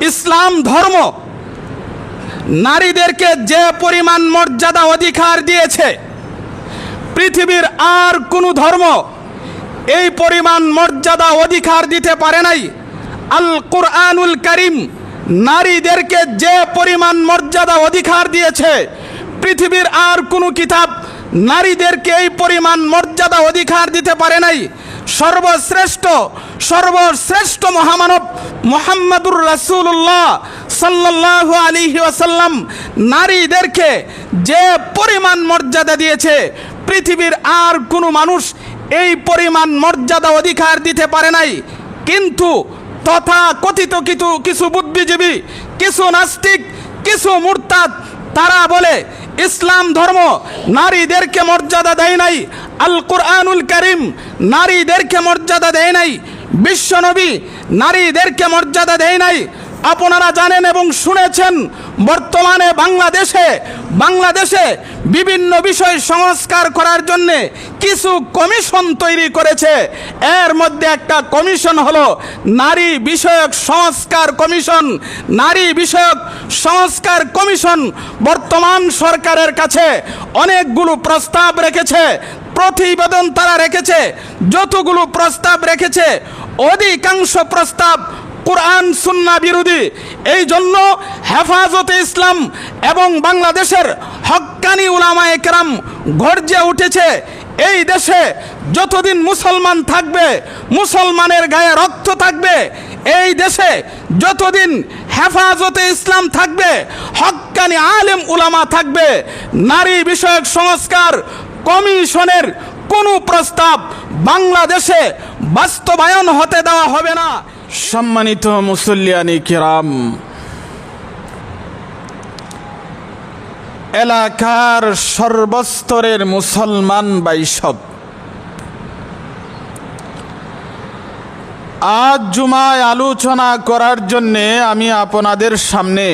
ইসলাম ধর্ম নারীদেরকে যে পরিমাণ মর্যাদা অধিকার দিয়েছে, পৃথিবীর আর কোনো ধর্ম এই পরিমাণ মর্যাদা অধিকার দিতে পারে নাই। আল কুরআনুল কারীম নারীদেরকে যে পরিমাণ মর্যাদা অধিকার দিয়েছে, পৃথিবীর আর কোনো কিতাব নারীদেরকে এই পরিমাণ মর্যাদা অধিকার দিতে পারে নাই। সর্বশ্রেষ্ঠ মহামানব মুহাম্মদুর রাসূলুল্লাহ সাল্লাল্লাহু আলাইহি ওয়াসাল্লাম নারীদেরকে যে পরিমাণ মর্যাদা দিয়েছে, পৃথিবীর আর কোনো মানুষ এই পরিমাণ মর্যাদা অধিকার দিতে পারে নাই। কিন্তু তথাকথিত কিছু বুদ্ধিজীবী, কিছু নাস্তিক, কিছু মুরতাদ তারা বলে ইসলাম ধর্ম নারীদেরকে মর্যাদা দেয় নাই, আল কুরআনুল কারীম নারীদেরকে মর্যাদা দেয় নাই, বিশ্বনবী নারীদেরকে মর্যাদা দেয় নাই। আপনারা জানেন এবং শুনেছেন, বর্তমানে বাংলাদেশে বিভিন্ন বিষয় সংস্কার করার জন্য কিছু কমিশন তৈরি করেছে। এর মধ্যে একটা কমিশন হলো নারী বিষয়ক সংস্কার কমিশন। নারী বিষয়ক সংস্কার কমিশন বর্তমান সরকারের কাছে অনেকগুলো প্রস্তাব রেখেছে, প্রতিবেদন তারা রেখেছে। যতগুলো প্রস্তাব রেখেছে অধিকাংশ প্রস্তাব কুরআন সুন্নাহ বিরোধী। এই জন্য হেফাজতে ইসলাম এবং বাংলাদেশের হক্কানি উলামায়ে কেরাম গর্জে উঠেছে, এই দেশে যতদিন মুসলমান থাকবে, মুসলমানের গায়ে রক্ত থাকবে, এই দেশে যতদিন হেফাজতে ইসলাম থাকবে, হক্কানি আলেম উলামা থাকবে, নারী বিষয়ক সংস্কার কমিশনের কোনো প্রস্তাব বাংলাদেশে বাস্তবায়ন হতে দেওয়া হবে না। সম্মানিত মুসল্লিয়ানি কিরাম, এলাকার সর্বস্তরের মুসলমান বাইসব, আজ জুমায় আলোচনা করার জন্যে আমি আপনাদের সামনে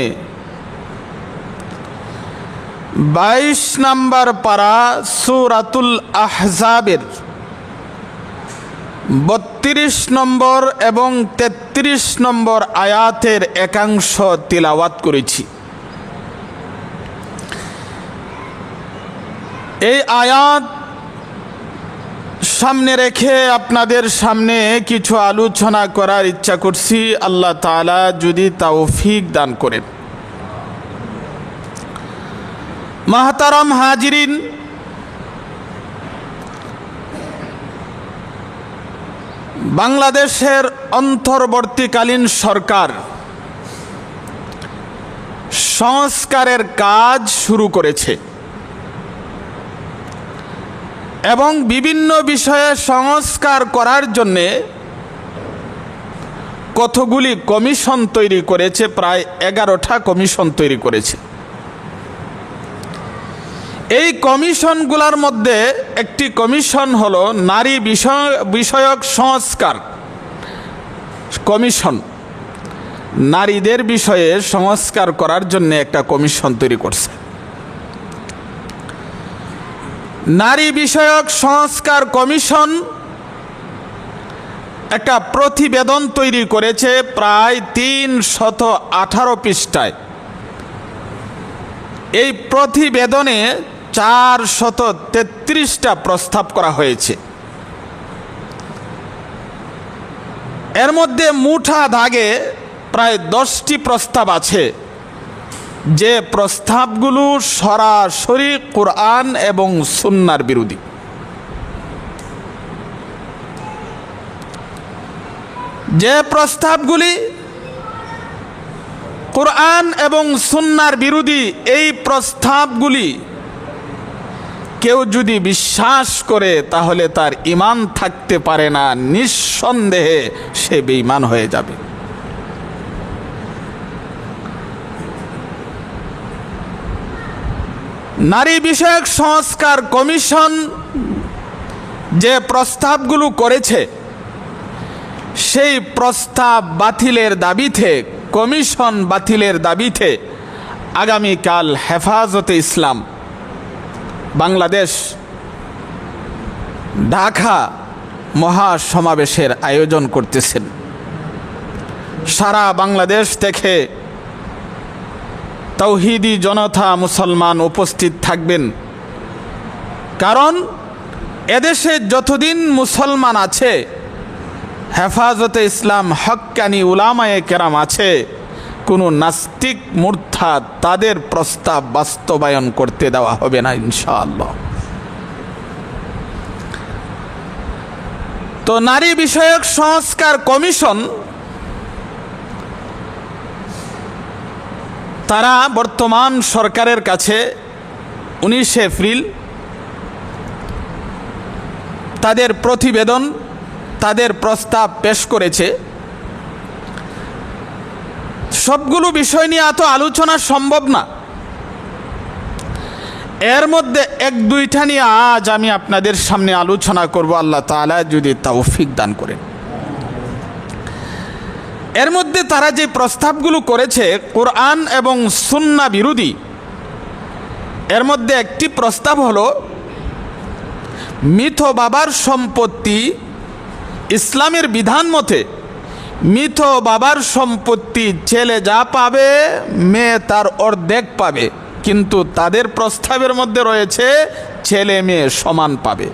22 নম্বর পারা সূরাতুল আহজাবের 32 নম্বর এবং 33 নম্বর আয়াতের একাংশ তিলাওয়াত করেছি। এই আয়াত সামনে রেখে আপনাদের সামনে কিছু আলোচনা করার ইচ্ছা করছি, আল্লাহ তাআলা যদি তৌফিক দান করেন। মাহতারাম হাজিরিন, বাংলাদেশের অন্তর্বর্তীকালীন সরকার সংস্কারের কাজ শুরু করেছে এবং বিভিন্ন বিষয়ে সংস্কার করার জন্যে কতগুলি কমিশন তৈরি করেছে, প্রায় 11টা কমিশন তৈরি করেছে। এই কমিশনগুলোর মধ্যে একটি কমিশন হলো নারী বিষয়ক সংস্কার কমিশন। নারীদের বিষয়ে সংস্কার করার জন্য একটা কমিশন তৈরি করছে। নারী বিষয়ক সংস্কার কমিশন একটা প্রতিবেদন তৈরি করেছে প্রায় 318 পৃষ্ঠায়। এই প্রতিবেদনে 433টা প্রস্তাব করা হয়েছে। এর মধ্যে মুঠা দাগে প্রায় 10টি প্রস্তাব আছে, যে প্রস্তাবগুলো সরাসরি কুরআন এবং সুন্নাহর বিরোধী। যে প্রস্তাবগুলি কুরআন এবং সুন্নাহর বিরোধী, এই প্রস্তাবগুলি কেউ যদি বিশ্বাস করে তাহলে তার ঈমান থাকতে পারে না, নিঃসন্দেহে সে বেঈমান হয়ে যাবে। নারী বিষয়ক সংস্কার কমিশন যে প্রস্তাবগুলো করেছে, সেই প্রস্তাব বাতিলের দাবিতে, কমিশন বাতিলের দাবিতে আগামীকাল হেফাজতে ইসলাম বাংলাদেশ ঢাকা মহাসমাবেশের আয়োজন করতেছেন। সারা বাংলাদেশ থেকে তাওহীদি জনতা মুসলমান উপস্থিত থাকবেন। কারণ এদেশে যতদিন মুসলমান আছে, হেফাজতে ইসলাম হক্কানি উলামায়ে কেরাম আছে, কোনো নাস্তিক মুরতাদ তাদের প্রস্তাব বাস্তবায়ন করতে দেওয়া হবে না ইনশাআল্লাহ। তো নারী বিষয়ক সংস্কার কমিশন তারা বর্তমান সরকারের কাছে 19 এপ্রিল তাদের প্রতিবেদন, তাদের প্রস্তাব পেশ করেছে। সবগুলো বিষয় নিয়ে এত আলোচনা সম্ভব না, এর মধ্যে এক দুইটা নিয়ে আজ আমি আপনাদের সামনে আলোচনা করব, আল্লাহ তাআলা যদি তৌফিক দান করেন। এর মধ্যে তারা যে প্রস্তাবগুলো করেছে কোরআন এবং সুন্নাহ বিরোধী। এর মধ্যে একটি প্রস্তাব হলো মৃত বাবার সম্পত্তি ইসলামের বিধান মতে মৃত বাবার সম্পত্তি ছেলে যা পাবে মেয়ে তার অর্ধেক পাবে, কিন্তু তাদের প্রস্তাবের মধ্যে রয়েছে ছেলে মেয়ে সমান পাবে।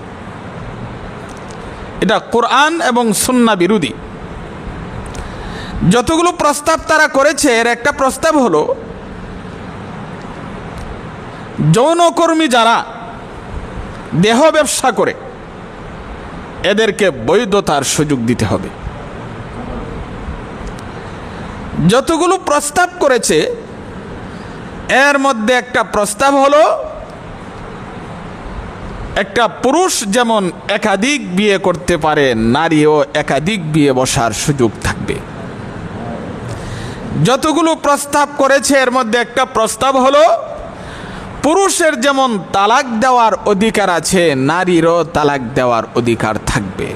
এটা কোরআন এবং সুন্নাহ বিরোধী। যতগুলো প্রস্তাব তারা করেছে এর একটা প্রস্তাব হলো যৌনকর্মী যারা দেহ ব্যবসা করে এদেরকে বৈধতার সুযোগ দিতে হবে। যতগুলো প্রস্তাব করেছে এর মধ্যে একটা প্রস্তাব হলো একটা পুরুষ যেমন একাধিক বিয়ে করতে পারে, নারীও একাধিক বিয়ে বসার সুযোগ থাকবে। যতগুলো প্রস্তাব করেছে এর মধ্যে একটা প্রস্তাব হলো পুরুষের যেমন তালাক দেওয়ার অধিকার আছে, নারীরও তালাক দেওয়ার অধিকার থাকবে।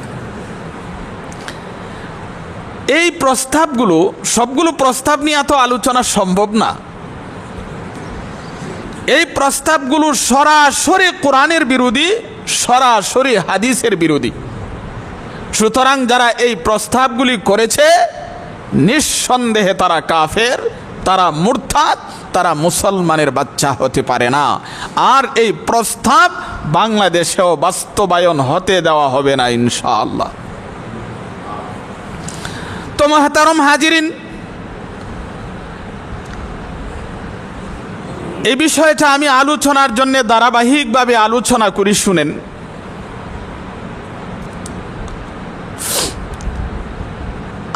এই প্রস্তাবগুলো সবগুলো প্রস্তাব নিয়ে এত আলোচনা সম্ভব না। এই প্রস্তাবগুলো সরাসরি কোরআনের বিরোধী, সরাসরি হাদিসের বিরোধী। সুতরাং যারা এই প্রস্তাবগুলি করেছে নিঃসন্দেহে তারা কাফের, তারা মুরতাদ, তারা মুসলমানের বাচ্চা হতে পারে না। আর এই প্রস্তাব বাংলাদেশেও বাস্তবায়ন হতে দেওয়া হবে না ইনশাআল্লাহ। তো মুহতারাম হাজিরিন, এই বিষয়টা আমি আলোচনার জন্য ধারাবাহিকভাবে আলোচনা করি, শুনেন।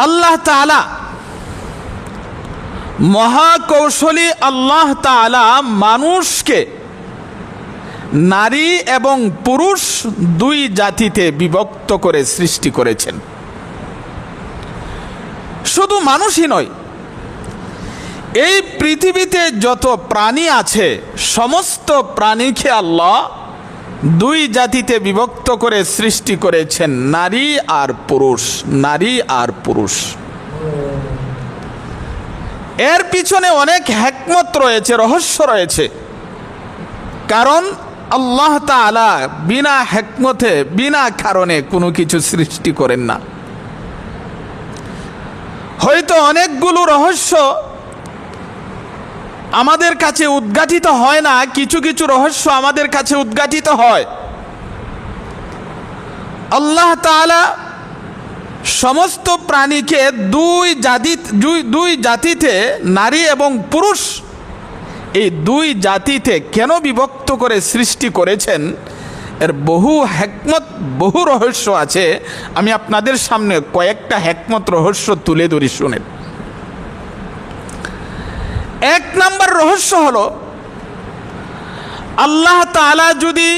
আল্লাহ তাআলা মহাকৌশলী আল্লাহ তাআলা মানুষকে নারী এবং পুরুষ দুই জাতিতে বিভক্ত করে সৃষ্টি করেছেন। শুধু মানুষই নয়, এই পৃথিবীতে যত প্রাণী আছে সমস্ত প্রাণীকে আল্লাহ দুই জাতিতে বিভক্ত করে সৃষ্টি করেছেন, নারী আর পুরুষ, নারী আর পুরুষ। এর পিছনে অনেক হিকমত রয়েছে, রহস্য রয়েছে। কারণ আল্লাহ তাআলা বিনা হিকমতে, বিনা কারণে কোনো কিছু সৃষ্টি করেন না। হয়তো অনেকগুলো রহস্য আমাদের কাছে উদ্ঘাটিত হয় না, কিছু কিছু রহস্য আমাদের কাছে উদ্ঘাটিত হয়। আল্লাহ তাআলা সমস্ত প্রাণীকে দুই জাতিতে, নারী এবং পুরুষ, এই দুই জাতিতে কেন বিভক্ত করে সৃষ্টি করেছেন এর বহু হিকমত, বহু রহস্য আছে। আমি আপনাদের সামনে কয়েকটা হিকমত, রহস্য তুলে ধরি, শুনেন। এক নম্বর রহস্য হলো আল্লাহ তাআলা যদি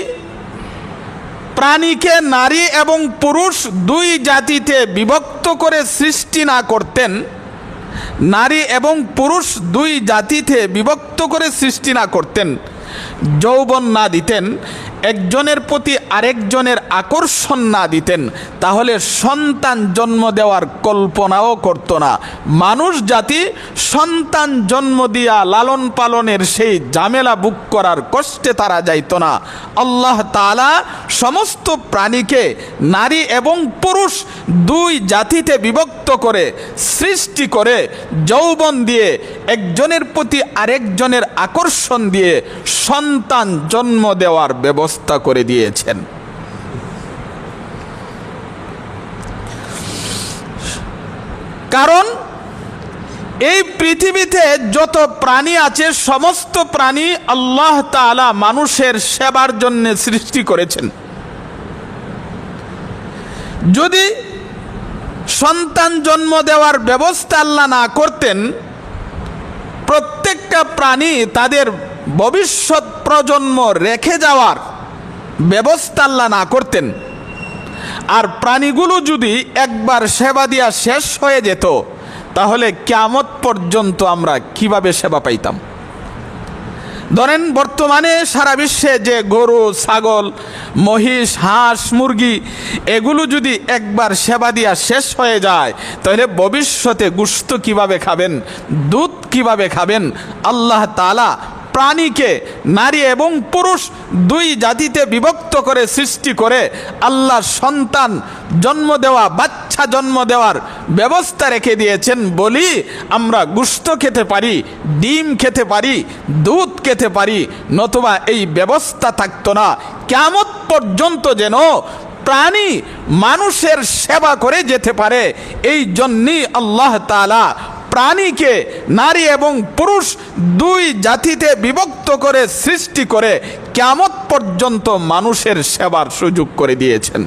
প্রাণীকে নারী এবং পুরুষ দুই জাতিতে বিভক্ত করে সৃষ্টি না করতেন, নারী এবং পুরুষ দুই জাতিতে বিভক্ত করে সৃষ্টি না করতেন, যৌবন না দিতেন, একজনের প্রতি আরেকজনের আকর্ষণ না দিতেন, তাহলে সন্তান জন্ম দেওয়ার কল্পনাও করতো না। মানুষ জাতি সন্তান জন্ম দিয়া লালন পালনের সেই ঝামেলা বুক করার কষ্টে তারা যাইতো না। আল্লাহ তাআলা সমস্ত প্রাণীকে নারী এবং পুরুষ দুই জাতিতে বিভক্ত করে সৃষ্টি করে যৌবন দিয়ে একজনের প্রতি আরেকজনের আকর্ষণ দিয়ে সন্তান জন্ম দেওয়ার ব্যবস্থা করে দিয়েছেন। কারণ এই পৃথিবীতে যত প্রাণী আছে সমস্ত প্রাণী আল্লাহ তাআলা মানুষের সেবার জন্য সৃষ্টি করেছেন। যদি সন্তান জন্ম দেওয়ার ব্যবস্থা আল্লাহ না করতেন, প্রত্যেকটা প্রাণী তাদের ভবিষ্যৎ প্রজন্ম রেখে যাওয়ার ব্যবস্থা আল্লাহ না করতেন, আর প্রাণীগুলো যদি একবার সেবা দিয়া শেষ হয়ে যেত, তাহলে কিয়ামত পর্যন্ত আমরা কিভাবে সেবা পাইতাম? ধরেন বর্তমানে সারা বিশ্বে যে গরু, ছাগল, মহিষ, হাঁস, মুরগি এগুলো যদি একবার সেবা দিয়া শেষ হয়ে যায়, তাহলে ভবিষ্যতে গোশত কিভাবে খাবেন, দুধ কিভাবে খাবেন? আল্লাহ তাআলা প্রাণীকে নারী এবং পুরুষ দুই জাতিতে বিভক্ত করে সৃষ্টি করে আল্লাহ সন্তান জন্ম দেওয়া, বাচ্চা জন্ম দেওয়ার ব্যবস্থা রেখে দিয়েছেন বলি আমরা গোশত খেতে পারি, ডিম খেতে পারি, দুধ খেতে পারি। নতুবা এই ব্যবস্থা থাকতো না। কিয়ামত পর্যন্ত যেন প্রাণী মানুষের সেবা করে যেতে পারে, এই জন্যই আল্লাহ তাআলা প্রাণীকে নারী এবং পুরুষ দুই জাতিতে বিভক্ত করে সৃষ্টি করে কিয়ামত পর্যন্ত মানুষের সেবার সুযোগ করে দিয়েছেন।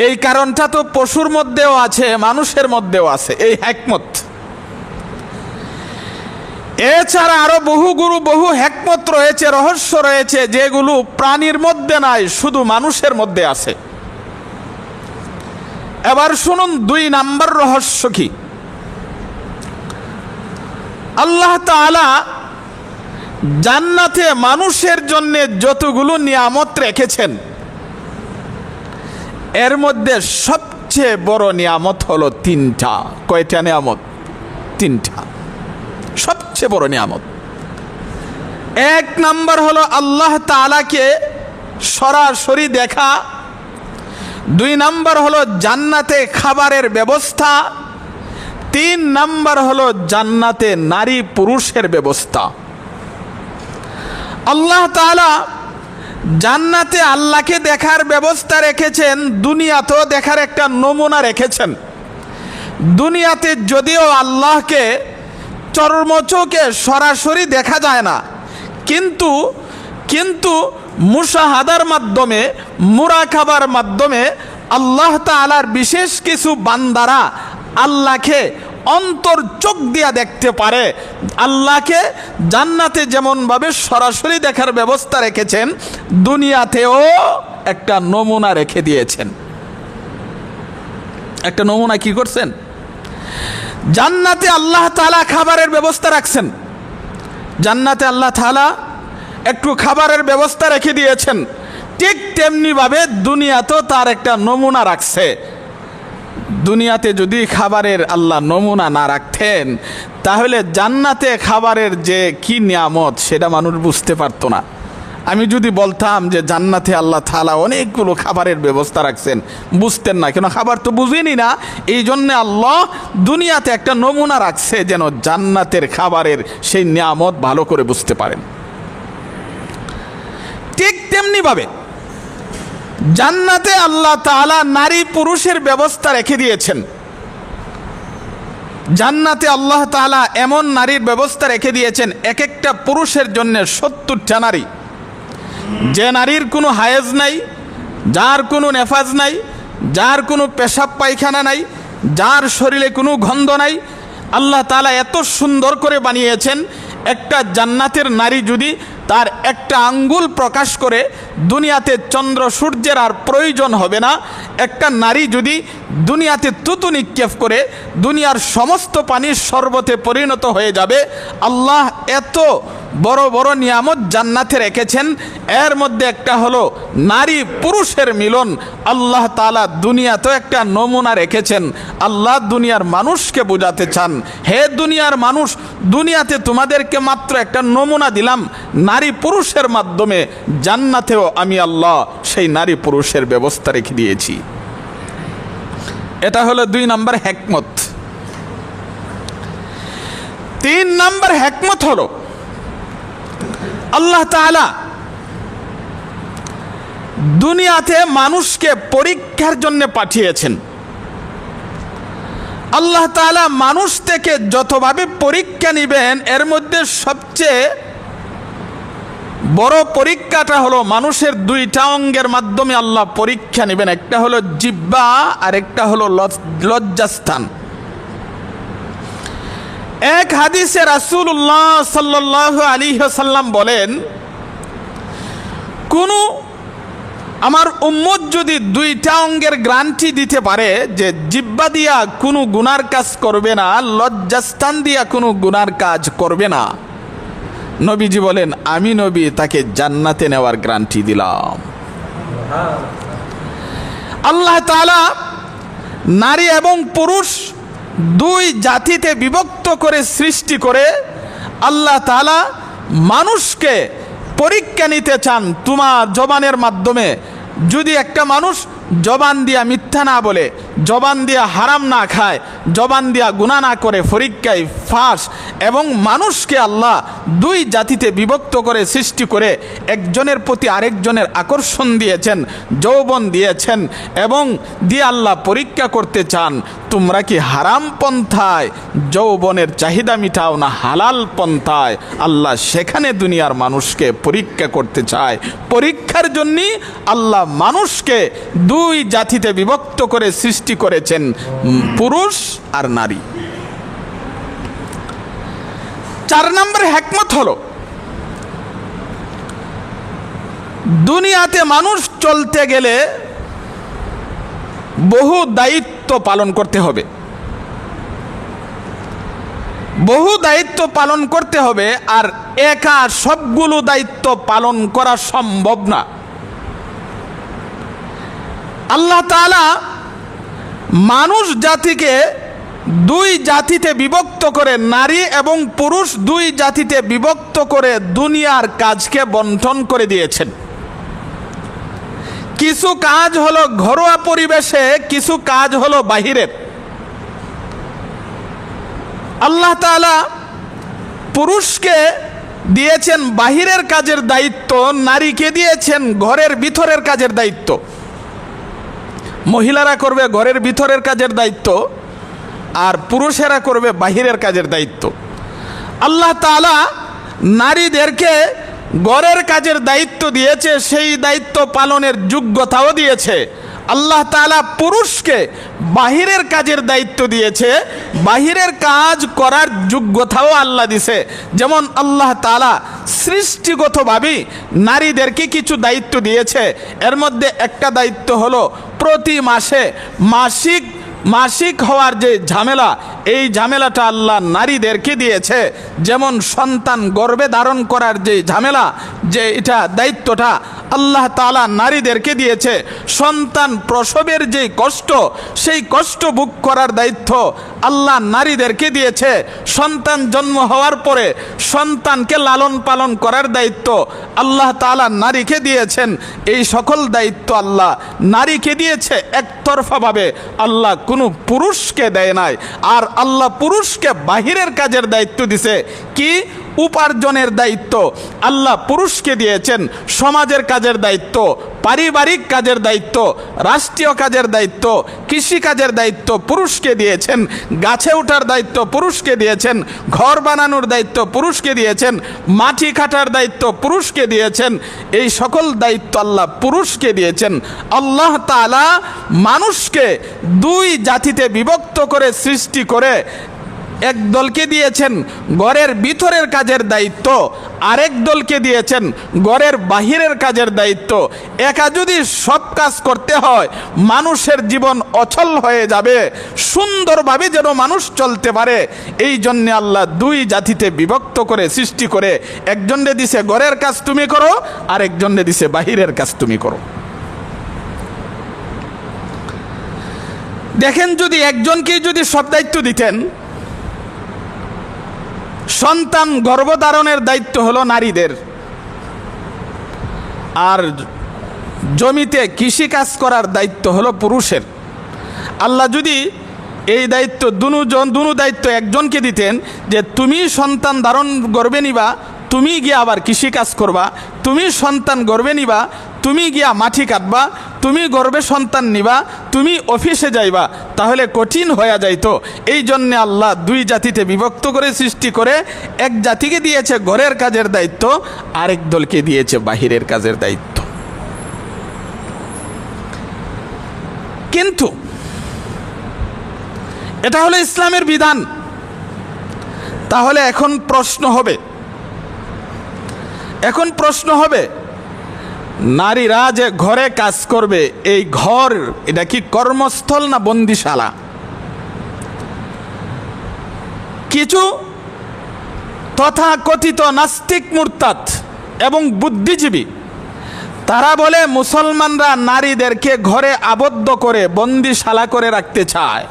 এই কারণটা তো পশুর মধ্যেও আছে, মানুষের মধ্যেও আছে, এই হিকমত। এছাড়া আরো বহু হিকমত রয়েছে, রহস্য রয়েছে, যেগুলো প্রাণীর মধ্যে নাই, শুধু মানুষের মধ্যে আছে। এবার শুনুন 2 নাম্বার রহস্য কি। আল্লাহ তাআলা জান্নাতে মানুষের জন্য যতগুলো নিয়ামত রেখেছেন, এর মধ্যে সবচেয়ে বড় নিয়ামত হলো 3টা। কয়টা নিয়ামত? 3টা। সবচেয়ে বড় নিয়ামত 1 নাম্বার হলো আল্লাহ তাআলাকে সরাসরি দেখা। 2 নাম্বার হলো জান্নাতে খাবারের ব্যবস্থা। 3 নাম্বার হলো জান্নাতে নারী পুরুষের ব্যবস্থা। আল্লাহ তাআলা জান্নাতে আল্লাহকে দেখার ব্যবস্থা রেখেছেন, দুনিয়াতেও দেখার একটা নমুনা রেখেছেন। দুনিয়াতে যদিও আল্লাহকে চর্মচোখে সরাসরি দেখা যায় না, কিন্তু মুশাহাদার মাধ্যমে, মুরাকাবার মাধ্যমে আল্লাহ তাআলার বিশেষ কিছু বান্দারা আল্লাহকে অন্তর চোখ দিয়া দেখতে পারে। আল্লাহকে জান্নাতে যেমনভাবে সরাসরি দেখার ব্যবস্থা রেখেছেন, দুনিয়াতেও একটা নমুনা রেখে দিয়েছেন। একটা নমুনা কি করছেন? জান্নাতে আল্লাহ তাআলা খাবারের ব্যবস্থা রাখছেন। জান্নাতে আল্লাহ তাআলা একটু খাবারের ব্যবস্থা রেখে দিয়েছেন, ঠিক তেমনিভাবে দুনিয়াতেও তার একটা নমুনা রাখছে। দুনিয়াতে যদি খাবারের আল্লাহ নমুনা না রাখতেন, তাহলে জান্নাতে খাবারের যে কি নিয়ামত সেটা মানুষ বুঝতে পারতো না। আমি যদি বলতাম যে জান্নাতে আল্লাহ তাআলা অনেকগুলো খাবারের ব্যবস্থা রাখছেন, বুঝতেন না, কেন খাবার তো বুঝিনি না। এই জন্যে আল্লাহ দুনিয়াতে একটা নমুনা রাখছে যেন জান্নাতের খাবারের সেই নিয়ামত ভালো করে বুঝতে পারেন। ঠিক তেমনিভাবে জান্নাতে আল্লাহ তাআলা নারী পুরুষের ব্যবস্থা রেখে দিয়েছেন। জান্নাতে আল্লাহ তাআলা এমন নারীর ব্যবস্থা রেখে দিয়েছেন, এক একটা পুরুষের জন্য 70টা নারী। যে নারীর কোনো হায়েজ নাই, যার কোনো নেফাজ নাই, যার কোনো পেশাব পায়খানা নাই, যার শরীরে কোনো গন্ধ নাই, আল্লাহ তাআলা এত সুন্দর করে বানিয়েছেন। একটা জান্নাতের নারী যদি তার একটা আঙ্গুল প্রকাশ করে দুনিয়াতে চন্দ্র সূর্যের আর প্রয়োজন হবে না। একটা নারী যদি দুনিয়াতে তুতু নিক্ষেপ করে দুনিয়ার সমস্ত পানির শরবতে পরিণত হয়ে যাবে। আল্লাহ এত বড় বড় নিয়ামত জান্নাতে রেখেছেন, এর মধ্যে একটা হলো নারী পুরুষের মিলন। আল্লাহ তাআলা দুনিয়াতেও একটা নমুনা রেখেছেন। আল্লাহ দুনিয়ার মানুষকে বোঝাতে চান, হে দুনিয়ার মানুষ, দুনিয়াতে তোমাদেরকে মাত্র একটা নমুনা দিলাম, নারী পুরুষের মাধ্যমে জান্নাতেও আমি আল্লাহ সেই নারী পুরুষের ব্যবস্থা রেখে দিয়েছি। এটা হলো 2 নম্বর হিকমত। 3 নম্বর হিকমত হলো আল্লাহ তাআলা দুনিয়াতে মানুষকে পরীক্ষার জন্য পাঠিয়েছেন। আল্লাহ তাআলা মানুষ থেকে যতভাবে পরীক্ষা নেবেন, এর মধ্যে সবচেয়ে বড় পরীক্ষাটা হলো মানুষের 2টা অঙ্গের মাধ্যমে আল্লাহ পরীক্ষা নেবেন। একটা হলো জিহ্বা আর একটা হলো লজ্জাস্থান। এক হাদিসে রাসূলুল্লাহ সাল্লাল্লাহু আলাইহি ওয়াসাল্লাম বলেন, কোন আমার উম্মত যদি 2টা অঙ্গের গ্যারান্টি দিতে পারে যে জিহ্বা দিয়া কোনো গুনার কাজ করবে না, লজ্জাস্থান দিয়া কোনো গুনার কাজ করবে না, নবীজি বলেন আমি নবী তাকে জান্নাতে নেওয়ার গ্যারান্টি দিলাম। আল্লাহ তাআলা নারী এবং পুরুষ 2 জাতিতে বিভক্ত করে সৃষ্টি করে আল্লাহ তাআলা মানুষকে পরীক্ষা নিতে চান তোমার জবানের মাধ্যমে। যদি একটা মানুষ জবান দিয়া মিথ্যা না বলে, জবান দিয়া হারাম না খায়, জবান দিয়া গুনাহ না করে, পরীক্ষায় ফাঁস। এবং মানুষকে আল্লাহ 2 জাতিতে বিভক্ত করে সৃষ্টি করে একজনের প্রতি আরেকজনের আকর্ষণ দিয়েছেন, যৌবন দিয়েছেন, এবং দিয়ে আল্লাহ পরীক্ষা করতে চান তোমরা কি হারাম পন্থায় যৌবনের চাহিদা মিটাও না হালাল পন্থায়। আল্লাহ সেখানে দুনিয়ার মানুষকে পরীক্ষা করতে চায়। পরীক্ষার জন্যই আল্লাহ মানুষকে 2 জাতিতে বিভক্ত করে সৃষ্টি করেছেন, পুরুষ আর নারী। 4 নম্বর হিকমত হলো দুনিয়াতে মানুষ চলতে গেলে বহু দায়িত্ব পালন করতে হবে, বহু দায়িত্ব পালন করতে হবে, আর একা সবগুলো দায়িত্ব পালন করা সম্ভব না। আল্লাহ তাআলা মানুষ জাতিকে 2 জাতিতে বিভক্ত করে, নারী এবং পুরুষ 2 জাতিতে বিভক্ত করে দুনিয়ার কাজকে বন্টন করে দিয়েছেন। কিছু কাজ হলো ঘরোয়া পরিবেশে, কিছু কাজ হলো বাহিরের। আল্লাহ তাআলা পুরুষকে দিয়েছেন বাহিরের কাজের দায়িত্ব, নারীকে দিয়েছেন ঘরের ভিতরের কাজের দায়িত্ব। মহিলারা করবে ঘরের ভিতরের কাজের দায়িত্ব, আর পুরুষেরা করবে বাহিরের কাজের দায়িত্ব। আল্লাহ তাআলা নারীদেরকে ঘরের কাজের দায়িত্ব দিয়েছে, সেই দায়িত্ব পালনের যোগ্যতাও দিয়েছে। আল্লাহ তাআলা পুরুষকে বাহিরের কাজের দায়িত্ব দিয়েছে, বাহিরের কাজ করার যোগ্যতাও আল্লাহ দিয়েছে। যেমন আল্লাহ তাআলা সৃষ্টিগতভাবেই নারীদেরকে কিছু দায়িত্ব দিয়েছে। এর মধ্যে একটা দায়িত্ব হলো প্রতি মাসে মাসিক হওয়ার যে ঝামেলা, এই ঝামেলাটা আল্লাহ নারীদেরকে দিয়েছে। যেমন সন্তান গর্ভে ধারণ করার যে ঝামেলা, যে এটা দায়িত্বটা আল্লাহ তাআলা নারীদেরকে দিয়েছে। সন্তান প্রসবের যে কষ্ট, সেই কষ্ট ভোগ করার দায়িত্ব আল্লাহ নারীদেরকে দিয়েছে। সন্তান জন্ম হওয়ার পরে সন্তানকে লালন পালন করার দায়িত্ব আল্লাহ তাআলা নারীকে দিয়েছেন। এই সকল দায়িত্ব আল্লাহ নারীকে দিয়েছে একতরফাভাবে, আল্লাহ কোনো পুরুষকে দেয় নাই। আর আল্লাহ পুরুষকে বাহিরের কাজের দায়িত্ব দিছে। কি? উপার্জনের দায়িত্ব আল্লাহ পুরুষকে দিয়েছেন। সমাজের কাজের দায়িত্ব, পারিবারিক কাজের দায়িত্ব, রাষ্ট্রীয় কাজের দায়িত্ব, কৃষি কাজের দায়িত্ব পুরুষকে দিয়েছেন। গাছে ওঠার দায়িত্ব পুরুষকে দিয়েছেন। ঘর বানানোর দায়িত্ব পুরুষকে দিয়েছেন। মাটি কাটার দায়িত্ব পুরুষকে দিয়েছেন। এই সকল দায়িত্ব আল্লাহ পুরুষকে দিয়েছেন। আল্লাহ তাআলা মানুষকে 2 জাতিতে বিভক্ত করে সৃষ্টি করে এক দলকে দিয়েছেন ঘরের ভিতরের কাজের দায়িত্ব, আরেক দলকে দিয়েছেন ঘরের বাহিরের কাজের দায়িত্ব। একা যদি সব কাজ করতে হয় মানুষের জীবন অচল হয়ে যাবে, সুন্দরভাবে যেন মানুষ চলতে পারে এই জন্যে আল্লাহ দুই জাতিতে বিভক্ত করে সৃষ্টি করে একজনকে দিছে ঘরের কাজ তুমি করো, আরেকজনকে দিছে বাহিরের কাজ তুমি করো। দেখেন, যদি একজনকেই যদি সব দায়িত্ব দিতেন, সন্তান গর্ভধারণের দায়িত্ব হলো নারীদের, আর জমিতে কৃষি কাজ করার দায়িত্ব হলো পুরুষের। আল্লাহ যদি এই দায়িত্ব দুনো দায়িত্ব একজনকে দিতেন, যে তুমি সন্তান ধারণ গর্ভে নিবা, তুমি গিয়া আবার কৃষি কাজ করবা, তুমি সন্তান গর্ভে নিবা, তুমি গিয়া মাটি কাটবা, তুমি গর্ভে সন্তান নিবা, তুমি অফিসে যাইবা, তাহলে কঠিন হয়ে যাইতো। এই জন্যে আল্লাহ দুই জাতিতে বিভক্ত করে সৃষ্টি করে এক জাতিকে দিয়েছে ঘরের কাজের দায়িত্ব, আরেক দলকে দিয়েছে বাহিরের কাজের দায়িত্ব। কিন্তু এটা হলো ইসলামের বিধান। তাহলে এখন প্রশ্ন হবে নারীরা যে ঘরে কাজ করবে, এই ঘর এটা কি কর্মস্থল না বন্দিশালা? কিছু তথাকথিত নাস্তিক মুরতাদ এবং বুদ্ধিজীবী তারা বলে মুসলমানরা নারীদেরকে ঘরে আবদ্ধ করে বন্দিশালা করে রাখতে চায়।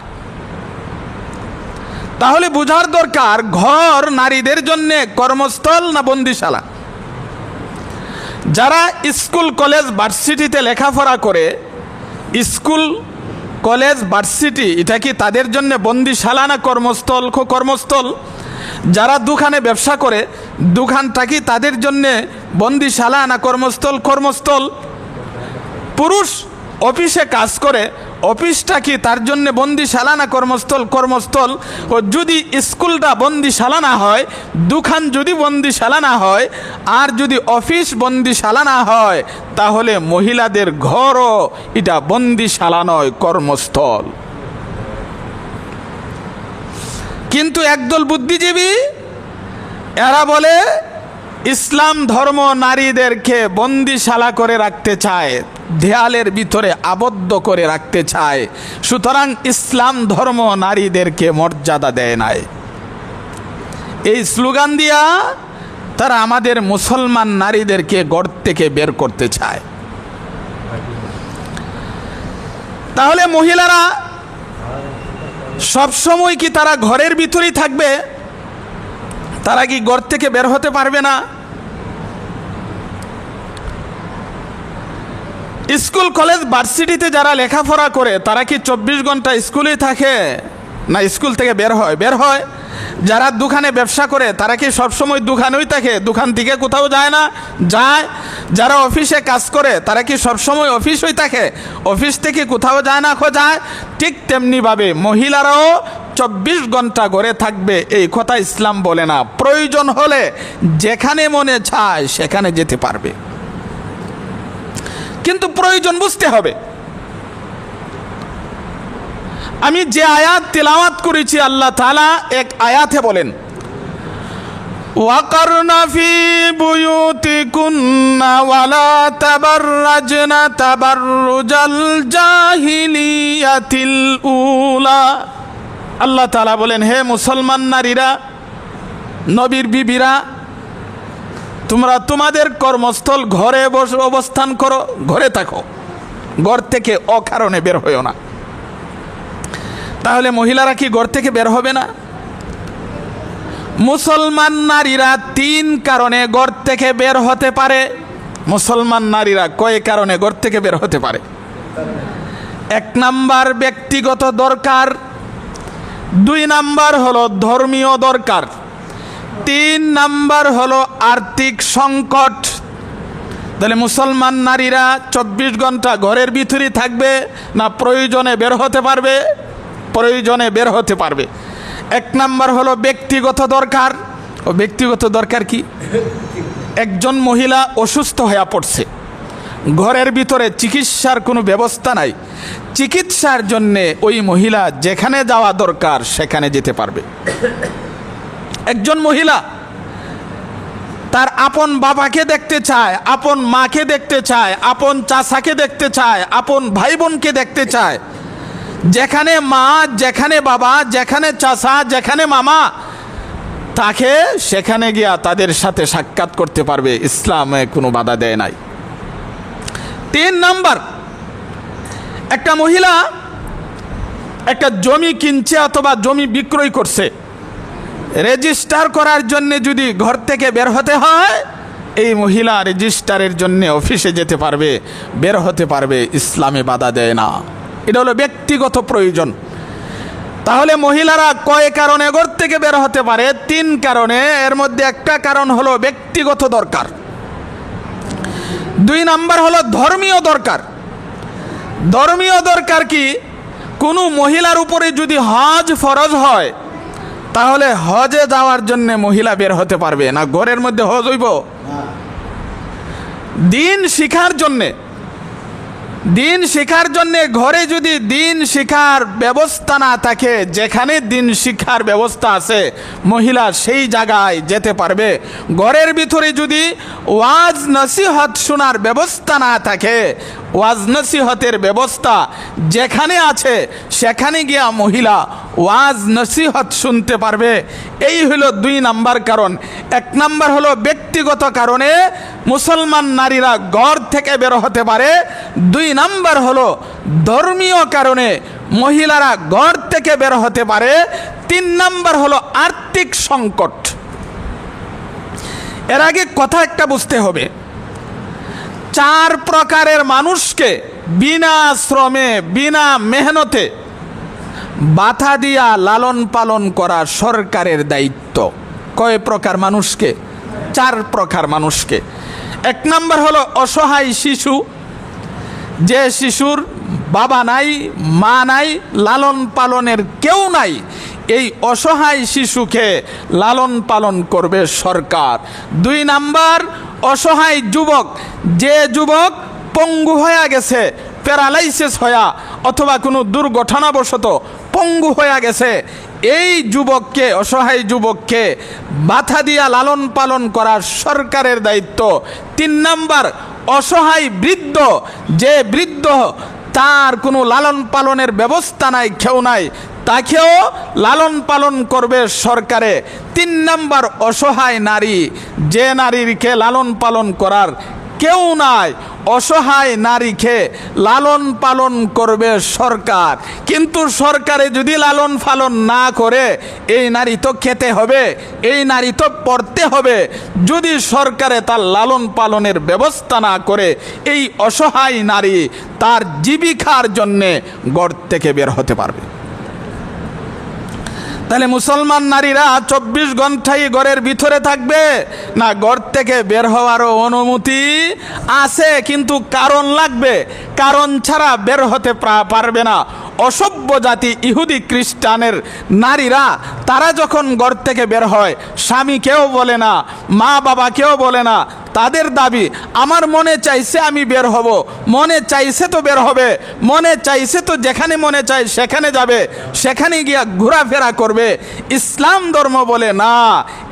তাহলে বুঝার দরকার ঘর নারীদের জন্য কর্মস্থল না বন্দিশালা। যারা স্কুল কলেজ ভার্সিটিতে লেখাপড়া করে, স্কুল কলেজ ভার্সিটি এটা কি তাদের জন্য বন্দিশালা না কর্মস্থল? কর্মস্থল। যারা দোকানে ব্যবসা করে, দোকানটা কি তাদের জন্য বন্দিশালা না কর্মস্থল? কর্মস্থল। পুরুষ অফিসে কাজ করে, অফিসটা কি তার জন্য বন্দিশালা না কর্মস্থল? কর্মস্থল। ও যদি স্কুলটা বন্দিশালা না হয়, দোকান যদি বন্দিশালা না হয়, আর যদি অফিস বন্দিশালা না হয়, তাহলে মহিলাদের ঘরও এটা বন্দিশালা নয়, কর্মস্থল। কিন্তু একদল বুদ্ধিজীবী এরা বলে ইসলাম ধর্ম নারীদেরকে বন্দিশালা করে রাখতে চায়, দেয়ালের ভিতরে আবদ্ধ করে রাখতে চায়, সুতরাং ইসলাম ধর্ম নারীদেরকে মর্যাদা দেয় নাই। এই স্লোগান দিয়া তারা আমাদের মুসলমান নারীদেরকে ঘর থেকে বের করতে চায়। তাহলে মহিলারা সব সময় কি তারা ঘরের ভিতরেই থাকবে? তারা কি ঘর থেকে বের হতে পারবে না? স্কুল কলেজ ভার্সিটিতে যারা লেখাপড়া করে তারা কি 24 ঘন্টা স্কুলেই থাকে না স্কুল থেকে বের হয়? যারা দোকানে ব্যবসা করে তারা কি সবসময় দোকানেই থাকে, দোকান থেকে কোথাও যায় না? যায়। যারা অফিসে কাজ করে তারা কি সবসময় অফিসই থাকে, অফিস থেকে কোথাও যায় না? যায়। ঠিক তেমনিভাবে মহিলারাও 24 ঘন্টা ঘরে থাকবে এই কথা ইসলাম বলে না। প্রয়োজন হলে যেখানে মনে চায় সেখানে যেতে পারবে, কিন্তু প্রয়োজন বুঝতে হবে। আমি যে আয়াত তেলাওয়াত করেছি, আল্লাহ তাআলা এক আয়াতে বলেন, ওয়াকারনা ফি বুয়ুতিকুন্না ওয়ালা তাবাররাজনা তাবাররুজাল জাহিলিয়াতিল উলা। আল্লাহ তাআলা বলেন, হে মুসলমান নারীরা, নবীর বিবিরা, তোমরা তোমাদের কর্মস্থল ঘরে অবস্থান করো, ঘরে থাকো, ঘর থেকে অকারণে বের হইও না। তাহলে মহিলারা কি ঘর থেকে বের হবে না? মুসলমান নারীরা 3 কারণে ঘর থেকে বের হতে পারে। মুসলমান নারীরা কয় কারণে ঘর থেকে বের হতে পারে? 1 নাম্বার ব্যক্তিগত দরকার, 2 নাম্বার হলো ধর্মীয় দরকার, 3 নাম্বার হলো আর্থিক সংকট। তাহলে মুসলমান নারীরা 24 ঘন্টা ঘরের ভিতরে থাকবে না প্রয়োজনে বের হতে পারবে? প্রয়োজনে বের হতে পারবে। 1 নাম্বার হলো ব্যক্তিগত দরকার। ও ব্যক্তিগত দরকার কি? একজন মহিলা অসুস্থ হয়ে পড়ছে, ঘরের ভিতরে চিকিৎসার কোনো ব্যবস্থা নাই, চিকিৎসার জন্যে ওই মহিলা যেখানে যাওয়া দরকার সেখানে যেতে পারবে। একজন মহিলা তার আপন বাবাকে দেখতে চায়, আপন মাকে দেখতে চায়, আপন চাচাকে দেখতে চায়, আপন ভাই বোনকে দেখতে চায়, যেখানে মা, যেখানে বাবা, যেখানে চাচা, যেখানে মামা, তাকে সেখানে গিয়া তাদের সাথে সাক্ষাৎ করতে পারবে। ইসলামে কোনো বাধা দেয় নাই। 3 নাম্বার, একটা মহিলা একটা জমি কিনছে অথবা জমি বিক্রয় করছে, রেজিস্টার করার জন্য যদি ঘর থেকে বের হতে হয়, এই মহিলা রেজিস্টারের জন্য অফিসে যেতে পারবে, বের হতে পারবে। ইসলামে বাধা দেয় না। এটা হলো ব্যক্তিগত প্রয়োজন। তাহলে মহিলারা কয় কারণে ঘর থেকে বের হতে পারে? 3 কারণে। এর মধ্যে একটা কারণ হলো ব্যক্তিগত দরকার, 2 নাম্বার হলো ধর্মীয় দরকার। ধর্মীয় দরকার কি? কোনো মহিলার উপরে যদি হজ ফরজ হয়, তাহলে হজে যাওয়ার জন্য মহিলা বের হতে পারবে না। ঘরের মধ্যে হজ হইব? দিন শিখার জন্যে, দিন শিখার জন্যে ঘরে যদি দিন শিখার ব্যবস্থা না থাকে, যেখানে দিন শিখার ব্যবস্থা আছে মহিলা সেই জায়গায় যেতে পারবে। ঘরের ভিতরে যদি ওয়াজ নসিহত শোনার ব্যবস্থা না থাকে, ওয়াজ নসিহতের ব্যবস্থা যেখানে আছে সেখানে গিয়া মহিলা ওয়াজ নসিহত শুনতে পারবে। এই হলো 2 নাম্বার কারণ। 1 নাম্বার হলো ব্যক্তিগত কারণে মুসলমান নারীরা ঘর থেকে বের হতে পারে। 2 নাম্বার হলো ধর্মীয় কারণে মহিলারা ঘর থেকে বের হতে পারে। 3 নাম্বার হলো আর্থিক সংকট। এর আগে কথা একটা বুঝতে হবে, 4 প্রকারের মানুষকে বিনা শ্রমে, বিনা মেহনতে বাধা দিয়া লালন পালন করা সরকারের দায়িত্ব। কয় প্রকার মানুষকে? 4 প্রকার মানুষকে। 1 নাম্বার হলো অসহায় শিশু, যে শিশুর বাবা নাই, মা নাই, লালন পালনের কেউ নাই, এই অসহায় শিশুকে লালন পালন করবে সরকার। 2 নাম্বার অসহায় যুবক, যে যুবক পঙ্গু হয়ে গেছে, প্যারালাইসিস হয়া অথবা কোনো দুর্ঘটনাবশত পঙ্গু হয়ে গেছে, এই যুবককে, অসহায় যুবককে বাধা দিয়া লালন পালন করা সরকারের দায়িত্ব। 3 নাম্বার অসহায় বৃদ্ধ, যে বৃদ্ধ তার কোনো লালন পালনের ব্যবস্থা নাই, কেউ নাই, তাকেও লালন পালন করবে সরকারে। 3 নাম্বার অসহায় নারী, যে নারীকে লালন পালন করার কেউ নাই, অসহায় নারীকে লালন পালন করবে সরকার। কিন্তু সরকারে যদি লালন পালন না করে, এই নারী তো খেতে হবে, এই নারী তো পড়তে হবে। যদি সরকারে তার লালন পালনের ব্যবস্থা না করে, এই অসহায় নারী তার জীবিকার জন্যে ঘর থেকে বের হতে পারবে। তাহলে মুসলমান নারীরা 24 ঘন্টাই ঘরের ভিতরে থাকবে না? ঘর থেকে বের হওয়ারও অনুমতি আছে, কিন্তু কারণ লাগবে। কারণ ছাড়া বের হতে পারবে না। অসভ্য জাতি ইহুদি খ্রিস্টানের নারীরা, তারা যখন ঘর থেকে বের হয়, স্বামীকেও বলে না, মা বাবাকেও বলে না, তাদের দাবি আমার মনে চাইছে আমি বের হব, মনে চাইছে তো বের হবে, মনে চাইছে তো যেখানে মনে চায় সেখানে যাবে, সেখানে গিয়া ঘোরাফেরা করবে। ইসলাম ধর্ম বলে না,